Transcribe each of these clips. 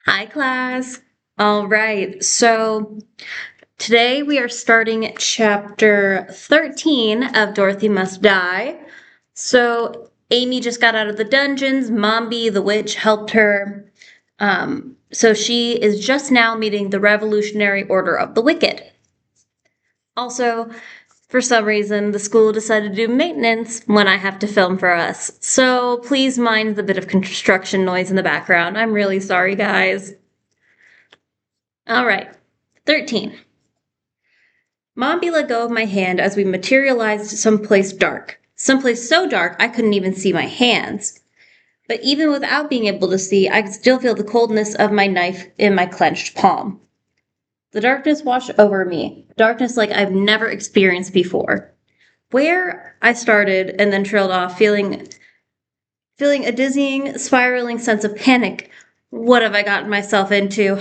Hi, class. All right, so today we are starting chapter 13 of Dorothy Must Die. So, Amy just got out of the dungeons. Mombi, the witch, helped her. So, she is just now meeting the Revolutionary Order of the Wicked. Also, for some reason, the school decided to do maintenance when I have to film for us. So, please mind the bit of construction noise in the background. I'm really sorry, guys. All right, 13. Mombi let go of my hand as we materialized someplace dark. Someplace so dark I couldn't even see my hands. But even without being able to see, I could still feel the coldness of my knife in my clenched palm. The darkness washed over me, darkness like I've never experienced before. Where I started and then trailed off, feeling a dizzying, spiraling sense of panic. What have I gotten myself into?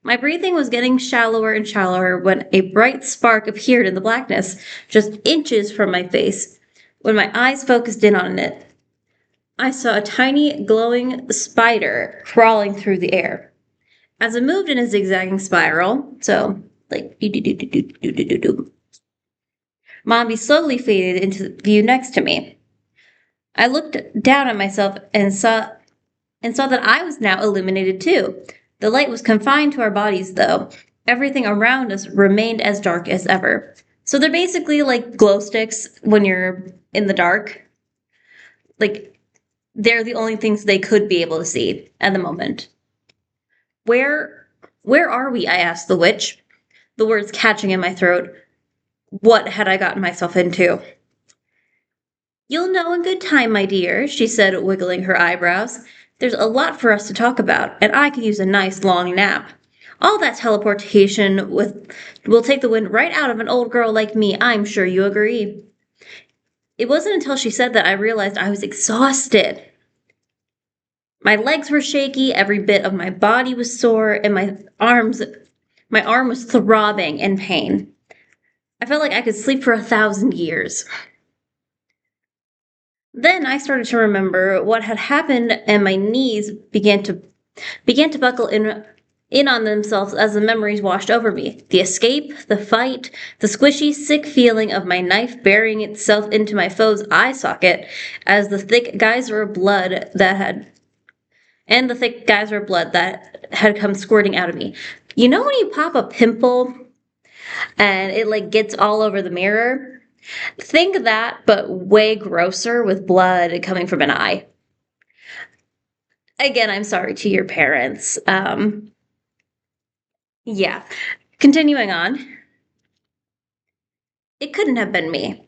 My breathing was getting shallower and shallower when a bright spark appeared in the blackness, just inches from my face. When my eyes focused in on it, I saw a tiny, glowing spider crawling through the air. As it moved in a zigzagging spiral, so like do, Mombi slowly faded into view next to me. I looked down at myself and saw that I was now illuminated too. The light was confined to our bodies, though. Everything around us remained as dark as ever. So they're basically like glow sticks when you're in the dark. Like, they're the only things they could be able to see at the moment. Where are we? I asked the witch, the words catching in my throat. What had I gotten myself into? You'll know in good time, my dear, she said, wiggling her eyebrows. There's a lot for us to talk about, and I could use a nice long nap. All that teleportation will take the wind right out of an old girl like me, I'm sure you agree. It wasn't until she said that I realized I was exhausted. My legs were shaky, every bit of my body was sore, and my arm was throbbing in pain. I felt like I could sleep for 1,000 years. Then I started to remember what had happened, and my knees began to buckle in on themselves as the memories washed over me. The escape, the fight, the squishy, sick feeling of my knife burying itself into my foe's eye socket as the thick geyser of blood that had come squirting out of me. You know when you pop a pimple and it like gets all over the mirror? Think that, but way grosser with blood coming from an eye. Again, I'm sorry to your parents. Yeah. Continuing on. It couldn't have been me.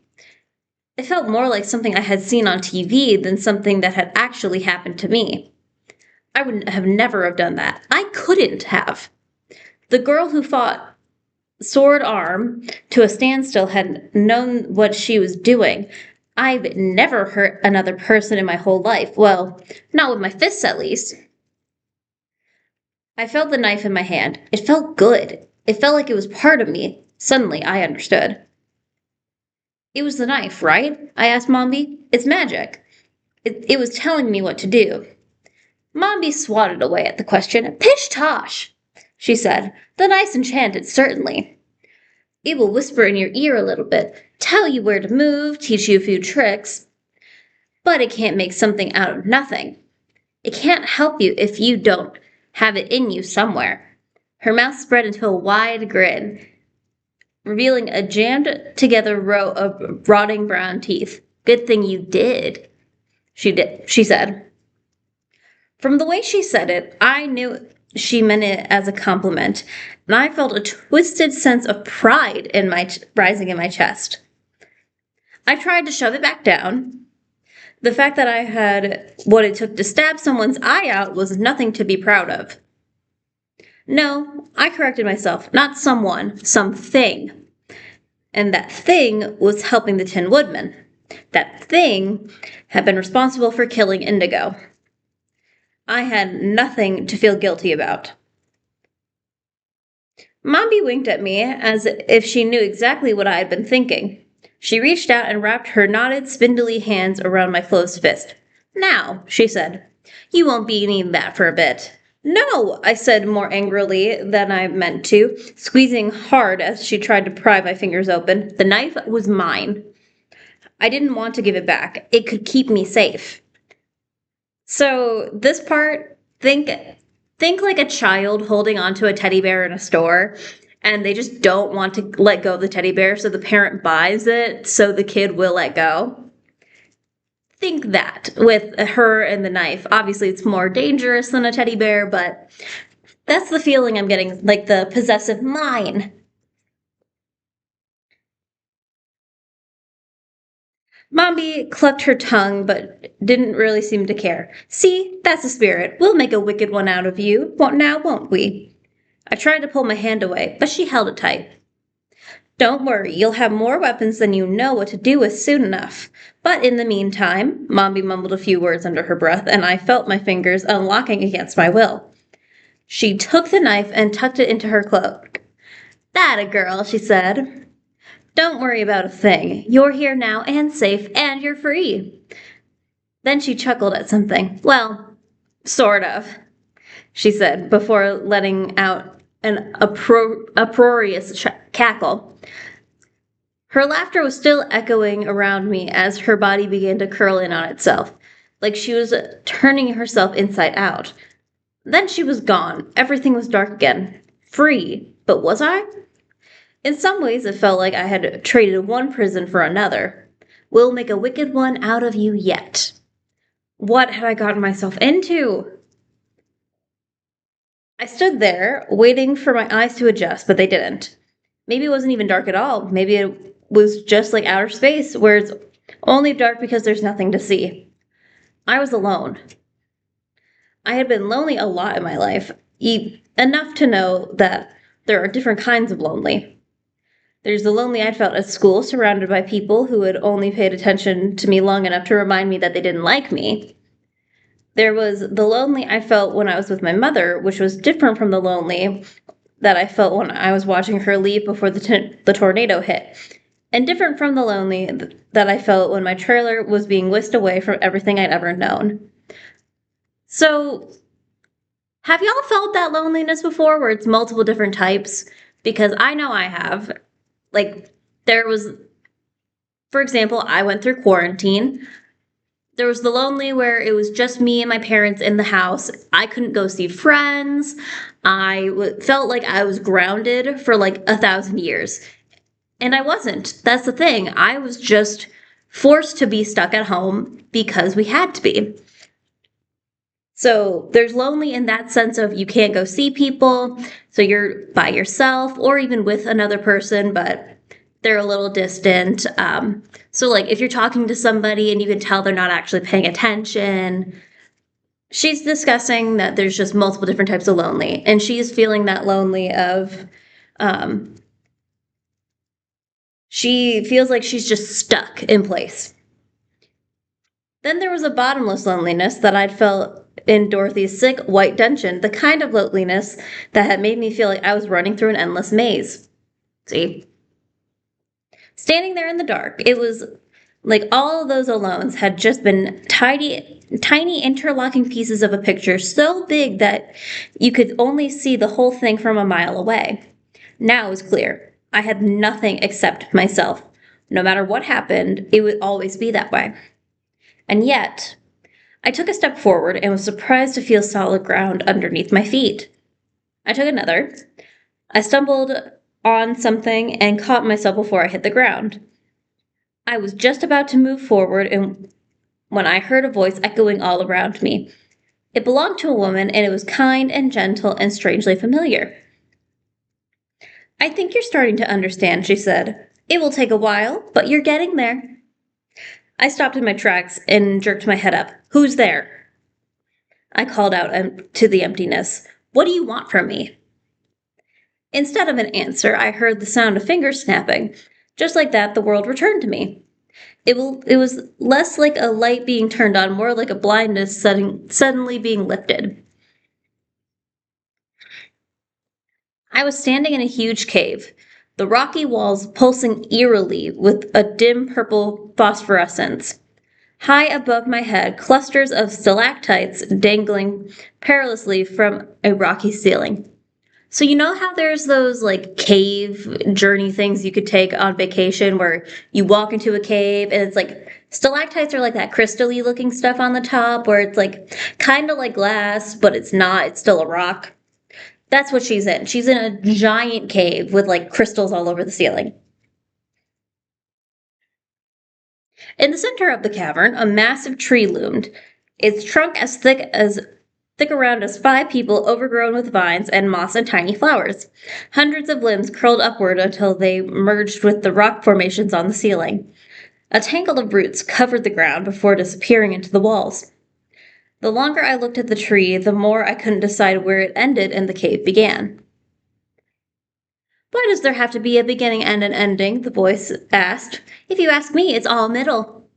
It felt more like something I had seen on TV than something that had actually happened to me. I would have never have done that. I couldn't have. The girl who fought sword arm to a standstill had known what she was doing. I've never hurt another person in my whole life. Well, not with my fists, at least. I felt the knife in my hand. It felt good. It felt like it was part of me. Suddenly, I understood. It was the knife, right? I asked Mombi. It's magic. It was telling me what to do. Mombi swatted away at the question. Pish-tosh, she said. The knife's enchanted, certainly. It will whisper in your ear a little bit, tell you where to move, teach you a few tricks. But it can't make something out of nothing. It can't help you if you don't have it in you somewhere. Her mouth spread into a wide grin, revealing a jammed-together row of rotting brown teeth. Good thing you did, she said. From the way she said it, I knew she meant it as a compliment, and I felt a twisted sense of pride rising in my chest. I tried to shove it back down. The fact that I had what it took to stab someone's eye out was nothing to be proud of. No, I corrected myself, not someone, something. And that thing was helping the Tin Woodman. That thing had been responsible for killing Indigo. I had nothing to feel guilty about. Mombi winked at me as if she knew exactly what I had been thinking. She reached out and wrapped her knotted, spindly hands around my closed fist. Now, she said, you won't be needing that for a bit. No, I said more angrily than I meant to, squeezing hard as she tried to pry my fingers open. The knife was mine. I didn't want to give it back. It could keep me safe. So this part, think like a child holding onto a teddy bear in a store, and they just don't want to let go of the teddy bear, so the parent buys it so the kid will let go. Think that with her and the knife. Obviously, it's more dangerous than a teddy bear, but that's the feeling I'm getting, like the possessive mine. Mombi clucked her tongue, but didn't really seem to care. See, that's the spirit. We'll make a wicked one out of you, won't we? I tried to pull my hand away, but she held it tight. Don't worry, you'll have more weapons than you know what to do with soon enough. But in the meantime, Mombi mumbled a few words under her breath, and I felt my fingers unlocking against my will. She took the knife and tucked it into her cloak. That a girl, she said. Don't worry about a thing. You're here now and safe, and you're free. Then she chuckled at something. Well, sort of, she said, before letting out an uproarious cackle. Her laughter was still echoing around me as her body began to curl in on itself, like she was turning herself inside out. Then she was gone. Everything was dark again. Free. But was I? In some ways, it felt like I had traded one prison for another. We'll make a wicked one out of you yet. What had I gotten myself into? I stood there, waiting for my eyes to adjust, but they didn't. Maybe it wasn't even dark at all. Maybe it was just like outer space, where it's only dark because there's nothing to see. I was alone. I had been lonely a lot in my life, enough to know that there are different kinds of lonely. There's the lonely I'd felt at school, surrounded by people who had only paid attention to me long enough to remind me that they didn't like me. There was the lonely I felt when I was with my mother, which was different from the lonely that I felt when I was watching her leave before the tornado hit, and different from the lonely that I felt when my trailer was being whisked away from everything I'd ever known. So, have y'all felt that loneliness before, where it's multiple different types? Because I know I have. Like, there was, for example, I went through quarantine. There was the lonely where it was just me and my parents in the house. I couldn't go see friends. I felt like I was grounded for like 1,000 years. And I wasn't. That's the thing. I was just forced to be stuck at home because we had to be. So there's lonely in that sense of you can't go see people, so you're by yourself or even with another person, but they're a little distant. So like if you're talking to somebody and you can tell they're not actually paying attention, she's discussing that there's just multiple different types of lonely, and she's feeling that lonely of, she feels like she's just stuck in place. Then there was a bottomless loneliness that I'd felt in Dorothy's sick white dungeon, the kind of loneliness that had made me feel like I was running through an endless maze. See? Standing there in the dark, it was like all of those alones had just been tiny interlocking pieces of a picture so big that you could only see the whole thing from a mile away. Now it was clear. I had nothing except myself. No matter what happened, it would always be that way. And yet, I took a step forward and was surprised to feel solid ground underneath my feet. I took another. I stumbled on something and caught myself before I hit the ground. I was just about to move forward when I heard a voice echoing all around me. It belonged to a woman, and it was kind and gentle and strangely familiar. I think you're starting to understand, she said. It will take a while, but you're getting there. I stopped in my tracks and jerked my head up. Who's there? I called out to the emptiness. What do you want from me? Instead of an answer, I heard the sound of fingers snapping. Just like that, the world returned to me. It was less like a light being turned on, more like a blindness suddenly being lifted. I was standing in a huge cave, the rocky walls pulsing eerily with a dim purple phosphorescence. High above my head, clusters of stalactites dangling perilously from a rocky ceiling. So you know how there's those like cave journey things you could take on vacation where you walk into a cave and it's like stalactites are like that crystal-y looking stuff on the top where it's like kind of like glass, but it's not, it's still a rock. That's what she's in. She's in a giant cave with like crystals all over the ceiling. In the center of the cavern, a massive tree loomed, its trunk as thick around as 5 people, overgrown with vines and moss and tiny flowers. Hundreds of limbs curled upward until they merged with the rock formations on the ceiling. A tangle of roots covered the ground before disappearing into the walls. The longer I looked at the tree, the more I couldn't decide where it ended and the cave began. Why does there have to be a beginning and an ending? The voice asked. If you ask me, it's all middle.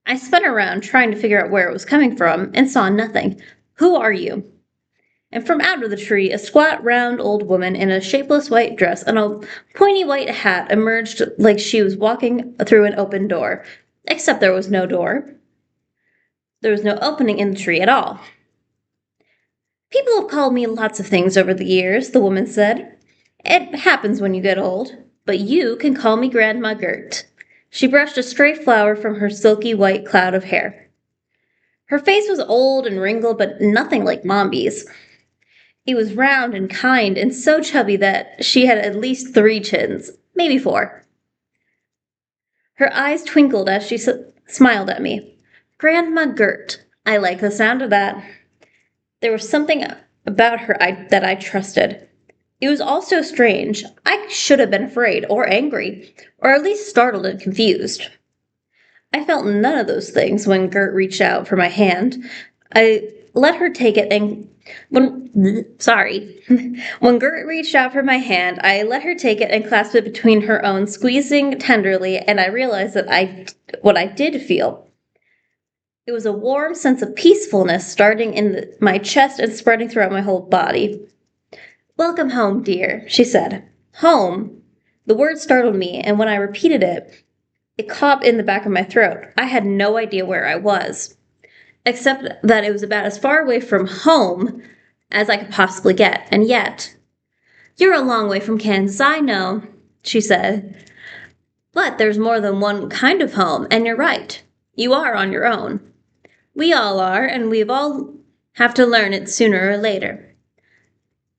I spun around, trying to figure out where it was coming from, and saw nothing. Who are you? And from out of the tree, a squat, round old woman in a shapeless white dress and a pointy white hat emerged like she was walking through an open door. Except there was no door. There was no opening in the tree at all. People have called me lots of things over the years, the woman said. It happens when you get old. But you can call me Grandma Gert. She brushed a stray flower from her silky white cloud of hair. Her face was old and wrinkled, but nothing like Mombi's. It was round and kind and so chubby that she had at least 3 chins, maybe 4. Her eyes twinkled as she smiled at me. Grandma Gert. I like the sound of that. There was something about her that I trusted. It was all so strange. I should have been afraid or angry, or at least startled and confused. I felt none of those things when Gert reached out for my hand. I let her take it and when Gert reached out for my hand, I let her take it and clasp it between her own, squeezing tenderly, and I realized what I did feel. It was a warm sense of peacefulness starting in my chest and spreading throughout my whole body. Welcome home, dear, she said. Home? The word startled me, and when I repeated it, it caught in the back of my throat. I had no idea where I was, except that it was about as far away from home as I could possibly get, and yet, you're a long way from Kansas, I know, she said. But there's more than one kind of home, and you're right. You are on your own. We all are, and we've all have to learn it sooner or later.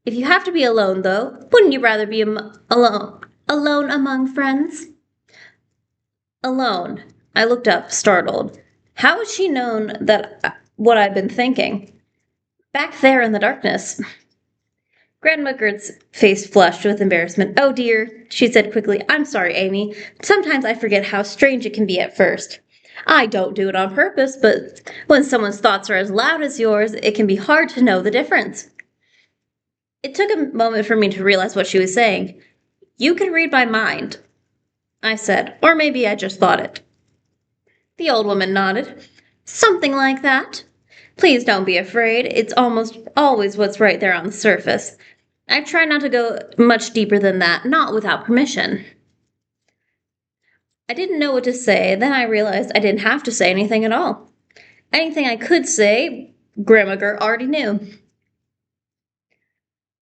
If you have to be alone, though, wouldn't you rather be alone? Alone among friends? Alone. I looked up, startled. How had she known what I'd been thinking? Back there in the darkness. Grandma Gert's face flushed with embarrassment. Oh dear, she said quickly. I'm sorry, Amy. Sometimes I forget how strange it can be at first. I don't do it on purpose, but when someone's thoughts are as loud as yours, it can be hard to know the difference. It took a moment for me to realize what she was saying. You can read my mind, I said, or maybe I just thought it. The old woman nodded. Something like that. Please don't be afraid. It's almost always what's right there on the surface. I try not to go much deeper than that, not without permission. I didn't know what to say, then I realized I didn't have to say anything at all. Anything I could say, Grandma Gert already knew.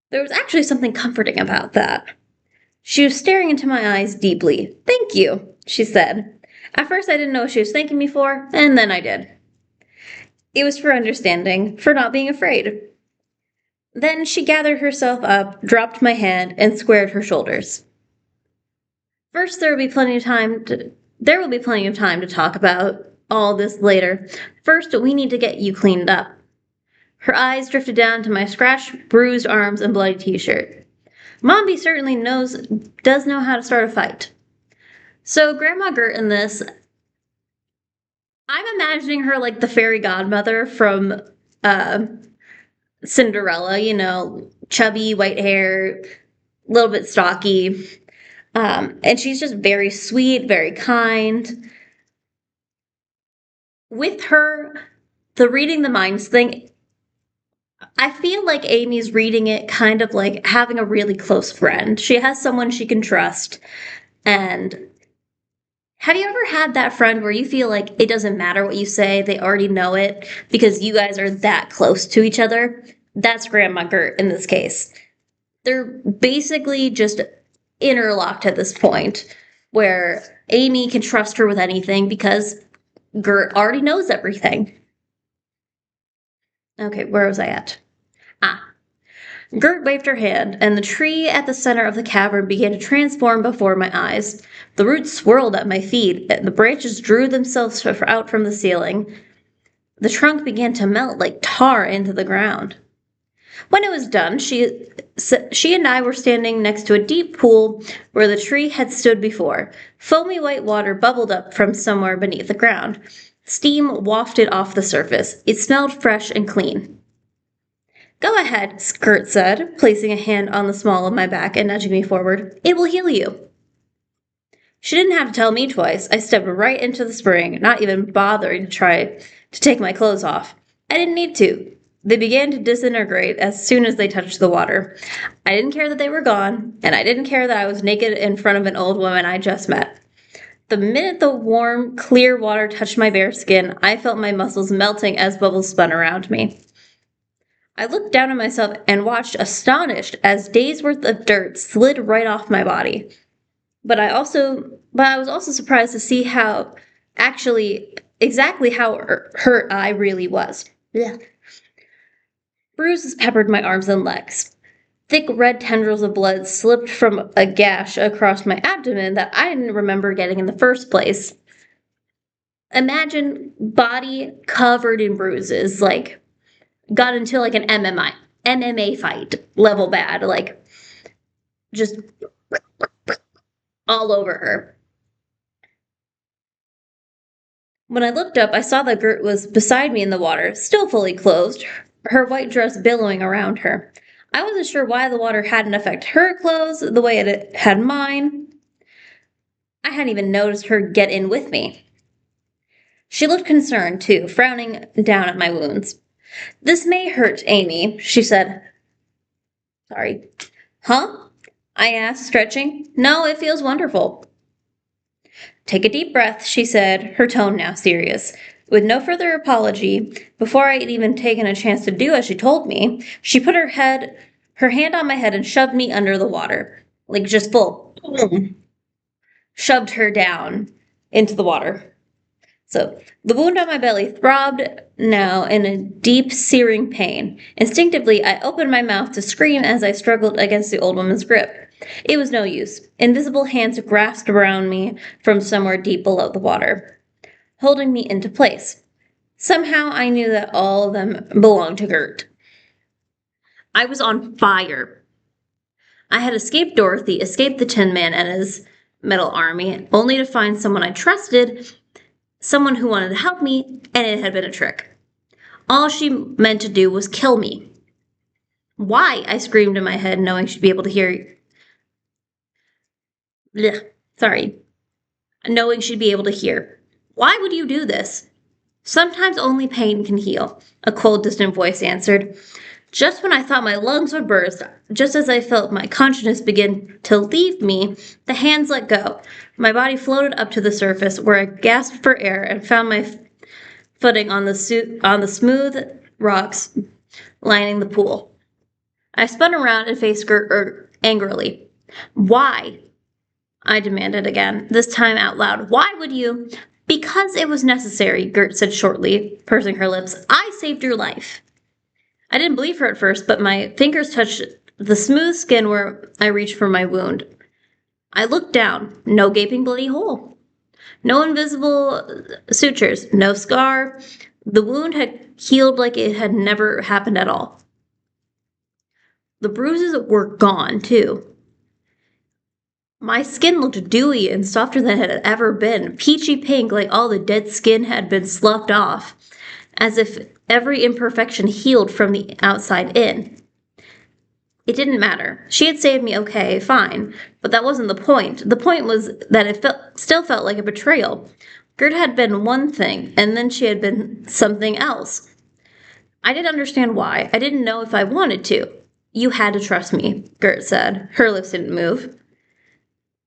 There was actually something comforting about that. She was staring into my eyes deeply. Thank you, she said. At first I didn't know what she was thanking me for, and then I did. It was for understanding, for not being afraid. Then she gathered herself up, dropped my hand, and squared her shoulders. First, there will be plenty of time to talk about all this later. First, we need to get you cleaned up. Her eyes drifted down to my scratched, bruised arms and bloody t-shirt. Mombi certainly does know how to start a fight. So Grandma Gert in this, I'm imagining her like the fairy godmother from Cinderella, chubby, white hair, a little bit stocky. And she's just very sweet, very kind. With her, the reading the minds thing, I feel like Amy's reading it kind of like having a really close friend. She has someone she can trust and Have you ever had that friend where you feel like it doesn't matter what you say, they already know it because you guys are that close to each other? That's Grandma Gert in this case. They're basically just interlocked at this point where Amy can trust her with anything because Gert already knows everything. Okay, where was I at? Ah. Gert waved her hand, and the tree at the center of the cavern began to transform before my eyes. The roots swirled at my feet, and the branches drew themselves out from the ceiling. The trunk began to melt like tar into the ground. When it was done, she and I were standing next to a deep pool where the tree had stood before. Foamy white water bubbled up from somewhere beneath the ground. Steam wafted off the surface. It smelled fresh and clean. Go ahead, Skirt said, placing a hand on the small of my back and nudging me forward. It will heal you. She didn't have to tell me twice. I stepped right into the spring, not even bothering to try to take my clothes off. I didn't need to. They began to disintegrate as soon as they touched the water. I didn't care that they were gone, and I didn't care that I was naked in front of an old woman I just met. The minute the warm, clear water touched my bare skin, I felt my muscles melting as bubbles spun around me. I looked down at myself and watched astonished as days' worth of dirt slid right off my body. But I was also surprised to see exactly how hurt I really was. Blech. Bruises peppered my arms and legs. Thick red tendrils of blood slipped from a gash across my abdomen that I didn't remember getting in the first place. Imagine body covered in bruises, like got into like an MMA fight level bad, like just all over her. When I looked up, I saw that Gert was beside me in the water, still fully clothed, her white dress billowing around her. I wasn't sure why the water hadn't affected her clothes the way it had mine. I hadn't even noticed her get in with me. She looked concerned, too, frowning down at my wounds. This may hurt, Amy, she said. Sorry. Huh? I asked, stretching. No, it feels wonderful. Take a deep breath, she said, her tone now serious. With no further apology, before I had even taken a chance to do as she told me, she put her hand on my head and shoved me under the water. Like just full. Boom. Shoved her down into the water. So, the wound on my belly throbbed now in a deep, searing pain. Instinctively, I opened my mouth to scream as I struggled against the old woman's grip. It was no use. Invisible hands grasped around me from somewhere deep below the water, holding me into place. Somehow, I knew that all of them belonged to Gert. I was on fire. I had escaped Dorothy, escaped the Tin Man and his metal army, only to find someone I trusted, someone who wanted to help me, and it had been a trick. All she meant to do was kill me. Why? I screamed in my head, knowing she'd be able to hear. Blech, sorry. Knowing she'd be able to hear. Why would you do this? Sometimes only pain can heal, a cold, distant voice answered. Just when I thought my lungs would burst, just as I felt my consciousness begin to leave me, the hands let go. My body floated up to the surface, where I gasped for air and found my footing on the smooth rocks lining the pool. I spun around and faced Gert angrily. Why? I demanded again, this time out loud. Why would you? Because it was necessary, Gert said shortly, pursing her lips. I saved your life. I didn't believe her at first, but my fingers touched the smooth skin where I reached for my wound. I looked down. No gaping bloody hole. No invisible sutures. No scar. The wound had healed like it had never happened at all. The bruises were gone, too. My skin looked dewy and softer than it had ever been, peachy pink like all the dead skin had been sloughed off, as if every imperfection healed from the outside in. It didn't matter. She had saved me okay, fine, but that wasn't the point. The point was that it still felt like a betrayal. Gert had been one thing, and then she had been something else. I didn't understand why. I didn't know if I wanted to. You had to trust me, Gert said. Her lips didn't move.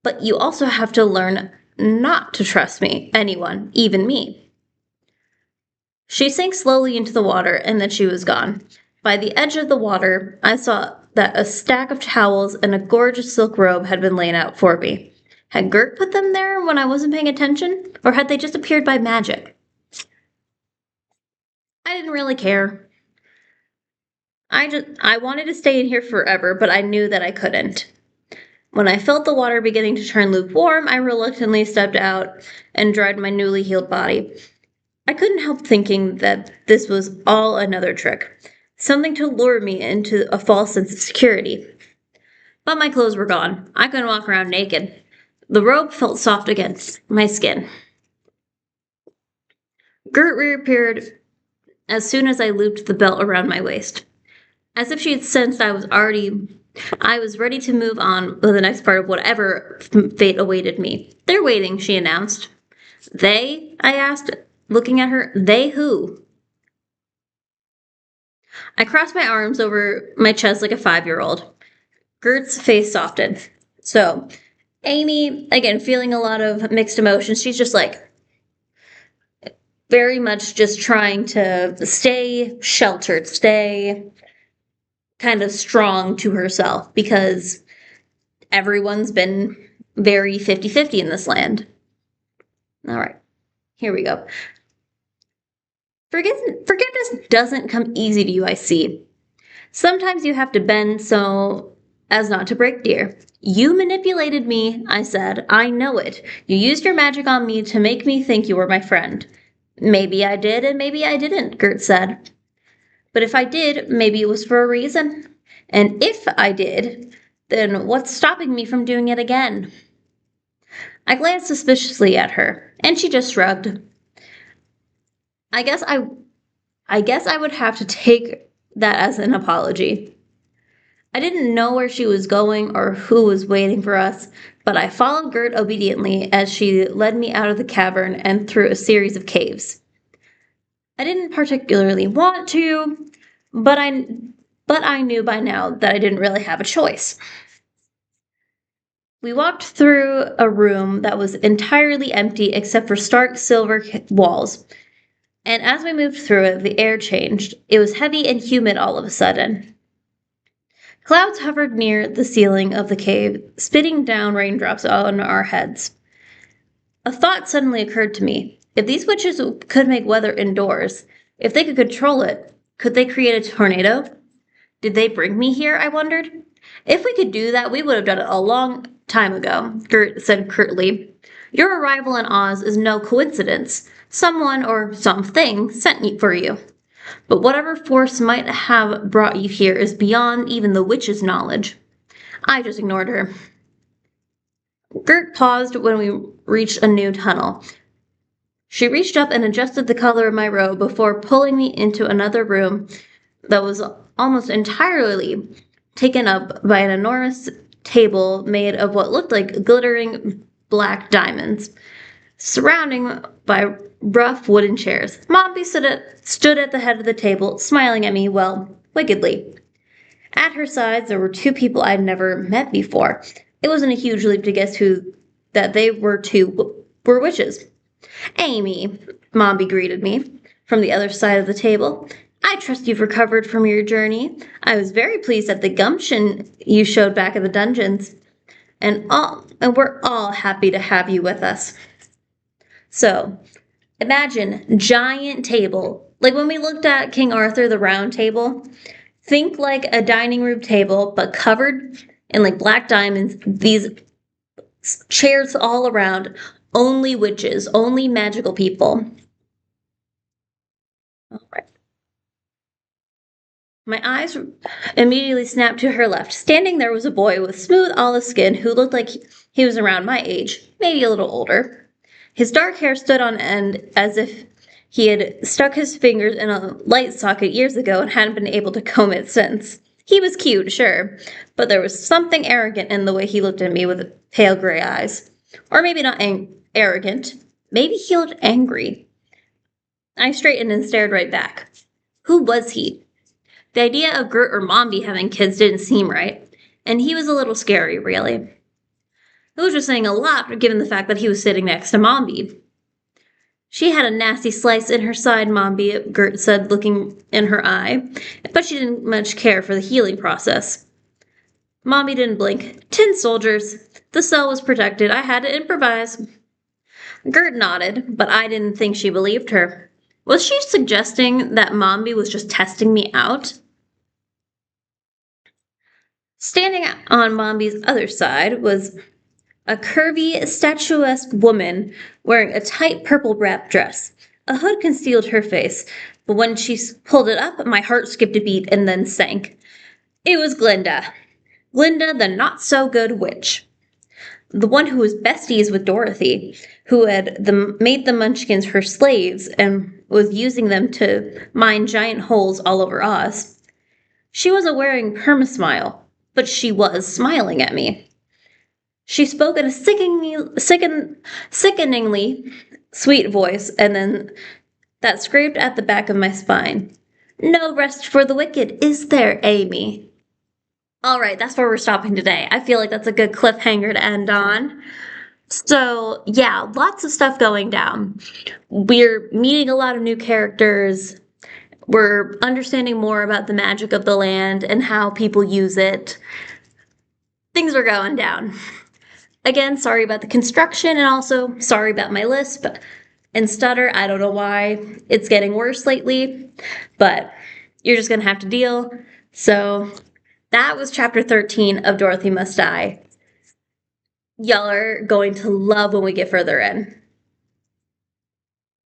But you also have to learn not to trust me, anyone, even me. She sank slowly into the water, and then she was gone. By the edge of the water, I saw that a stack of towels and a gorgeous silk robe had been laid out for me. Had Gert put them there when I wasn't paying attention, or had they just appeared by magic? I didn't really care. I wanted to stay in here forever, but I knew that I couldn't. When I felt the water beginning to turn lukewarm, I reluctantly stepped out and dried my newly healed body. I couldn't help thinking that this was all another trick, something to lure me into a false sense of security. But my clothes were gone. I couldn't walk around naked. The robe felt soft against my skin. Gert reappeared as soon as I looped the belt around my waist. As if she had sensed I was ready to move on with the next part of whatever fate awaited me. They're waiting, she announced. They? I asked, looking at her. They who? I crossed my arms over my chest like a 5-year-old. Gert's face softened. So, Amy, again, feeling a lot of mixed emotions. She's just like, very much just trying to stay sheltered, stay kind of strong to herself, because everyone's been very 50-50 in this land. All right, here we go. Forgiveness doesn't come easy to you, I see. Sometimes you have to bend so as not to break, dear. You manipulated me, I said. I know it. You used your magic on me to make me think you were my friend. Maybe I did, and maybe I didn't, Gert said. But if I did, maybe it was for a reason. And if I did, then what's stopping me from doing it again? I glanced suspiciously at her, and she just shrugged. I guess I would have to take that as an apology. I didn't know where she was going or who was waiting for us, but I followed Gert obediently as she led me out of the cavern and through a series of caves. I didn't particularly want to, but I knew by now that I didn't really have a choice. We walked through a room that was entirely empty except for stark silver walls. And as we moved through it, the air changed. It was heavy and humid all of a sudden. Clouds hovered near the ceiling of the cave, spitting down raindrops on our heads. A thought suddenly occurred to me. If these witches could make weather indoors, if they could control it, could they create a tornado? Did they bring me here, I wondered? If we could do that, we would have done it a long time ago, Gert said curtly. Your arrival in Oz is no coincidence. Someone or something sent for you. But whatever force might have brought you here is beyond even the witch's knowledge. I just ignored her. Gert paused when we reached a new tunnel. She reached up and adjusted the color of my robe before pulling me into another room that was almost entirely taken up by an enormous table made of what looked like glittering black diamonds, surrounding by rough wooden chairs. Mombi stood at the head of the table, smiling at me, well, wickedly. At her sides, there were two people I'd never met before. It wasn't a huge leap to guess that they were witches. Amy, Mombi greeted me from the other side of the table. I trust you've recovered from your journey. I was very pleased at the gumption you showed back in the dungeons. And we're all happy to have you with us. So, imagine giant table. Like when we looked at King Arthur, the round table. Think like a dining room table, but covered in like black diamonds. These chairs all around. Only witches, only magical people. All right. My eyes immediately snapped to her left. Standing there was a boy with smooth olive skin who looked like he was around my age, maybe a little older. His dark hair stood on end as if he had stuck his fingers in a light socket years ago and hadn't been able to comb it since. He was cute, sure, but there was something arrogant in the way he looked at me with pale gray eyes. Or maybe not arrogant. Maybe he looked angry. I straightened and stared right back. Who was he? The idea of Gert or Mombi having kids didn't seem right, and he was a little scary, really. which was saying a lot given the fact that he was sitting next to Mombi. She had a nasty slice in her side, Mombi, Gert said, looking in her eye, but she didn't much care for the healing process. Mombi didn't blink. 10 soldiers. The cell was protected. I had to improvise. Gert nodded, but I didn't think she believed her. Was she suggesting that Mombi was just testing me out? Standing on Mombi's other side was a curvy, statuesque woman wearing a tight purple wrap dress. A hood concealed her face, but when she pulled it up, my heart skipped a beat and then sank. It was Glinda. Glinda, the not-so-good witch. The one who was besties with Dorothy, who had made the Munchkins her slaves and was using them to mine giant holes all over Oz. She wasn't wearing perma-smile, but she was smiling at me. She spoke in a sickeningly sweet voice, and then that scraped at the back of my spine. No rest for the wicked, is there, Amy? All right, that's where we're stopping today. I feel like that's a good cliffhanger to end on. So, yeah, lots of stuff going down. We're meeting a lot of new characters. We're understanding more about the magic of the land and how people use it. Things are going down. Again, sorry about the construction and also sorry about my lisp and stutter. I don't know why it's getting worse lately, but you're just going to have to deal. So that was chapter 13 of Dorothy Must Die. Y'all are going to love when we get further in.